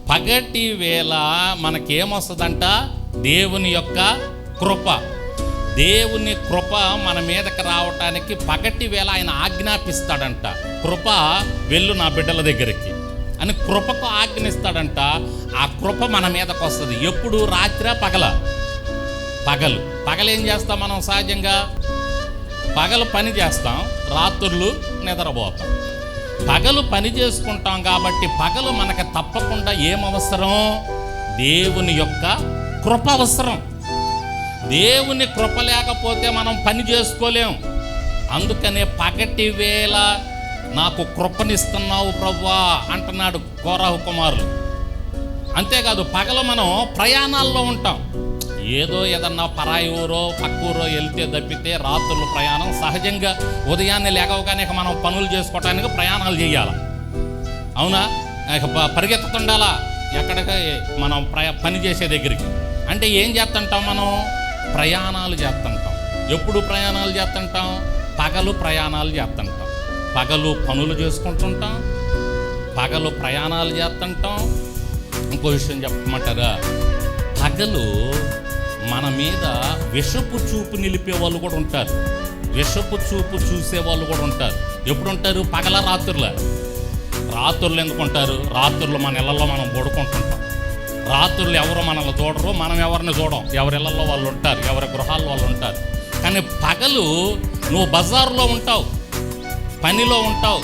పగటి వేళ మనకేమొస్తుందంట? దేవుని యొక్క కృప. దేవుని కృప మన మీదకి రావటానికి పగటి వేళ ఆయన ఆజ్ఞాపిస్తాడంట. కృప వెళ్ళు నా బిడ్డల దగ్గరికి అని కృపకు ఆజ్ఞిస్తాడంట. ఆ కృప మన మీదకి వస్తుంది. ఎప్పుడు? రాత్రి పగలు ఏం చేస్తాం మనం? సహజంగా పగలు పని చేస్తాం, రాత్రులు నిద్రపోతాం. పగలు పని చేసుకుంటాం కాబట్టి పగలు మనకు తప్పకుండా ఏమవసరం? దేవుని యొక్క కృప అవసరం. దేవుని కృప లేకపోతే మనం పని చేసుకోలేం. అందుకనే పగటి వేళ నాకు కృపనిస్తున్నావు ప్రభువా అంటున్నాడు కోరహు కుమారులు. అంతేకాదు పగలు మనం ప్రయాణాల్లో ఉంటాం. ఏదన్నా పరాయి ఊరో పక్క ఊరో వెళ్తే తప్పితే రాత్రులు ప్రయాణం సహజంగా. ఉదయాన్నే లేకగానే మనం పనులు చేసుకోవటానికి ప్రయాణాలు చేయాలి, అవునా? పరిగెత్తుతుండాలా ఎక్కడికి మనం పని చేసే దగ్గరికి. అంటే ఏం చేస్తుంటాం మనం? ప్రయాణాలు చేస్తుంటాం. ఎప్పుడు ప్రయాణాలు చేస్తుంటాం? పగలు ప్రయాణాలు చేస్తుంటాం. పగలు పనులు చేసుకుంటుంటాం, పగలు ప్రయాణాలు చేస్తుంటాం. ఇంకో విషయం చెప్పమంటారా? పగలు మన మీద విషపు చూపు నిలిపే వాళ్ళు కూడా ఉంటారు. విషపు చూపు చూసే వాళ్ళు కూడా ఉంటారు. ఎప్పుడు ఉంటారు? పగల రాత్రులు ఎందుకు ఉంటారు? రాత్రులు మన ఇళ్లలో మనం పడుకుంటుంటాం. రాత్రులు ఎవరు మనల్ని చూడరు, మనం ఎవరిని చూడం. ఎవరి ఇళ్లలో వాళ్ళు ఉంటారు, ఎవరి గృహాల్లో వాళ్ళు ఉంటారు. కానీ పగలు నువ్వు బజారులో ఉంటావు, పనిలో ఉంటావు,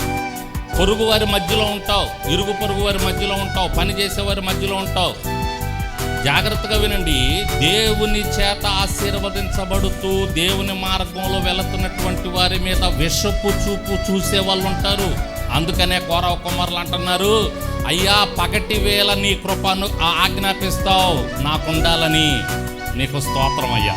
పొరుగు వారి మధ్యలో ఉంటావు, ఇరుగు పొరుగు వారి మధ్యలో ఉంటావు, పని చేసేవారి మధ్యలో ఉంటావు. జాగ్రత్తగా వినండి. దేవుని చేత ఆశీర్వదించబడుతూ దేవుని మార్గంలో వెళుతున్నటువంటి వారి మీద విషపు చూపు చూసే వాళ్ళు ఉంటారు. అందుకనే కోరహు కుమారులు అంటున్నారు, అయ్యా పగటి వేళ నీ కృపను ఆజ్ఞాపిస్తావు నాకుండాలని. నీకు స్తోత్రం అయ్యా.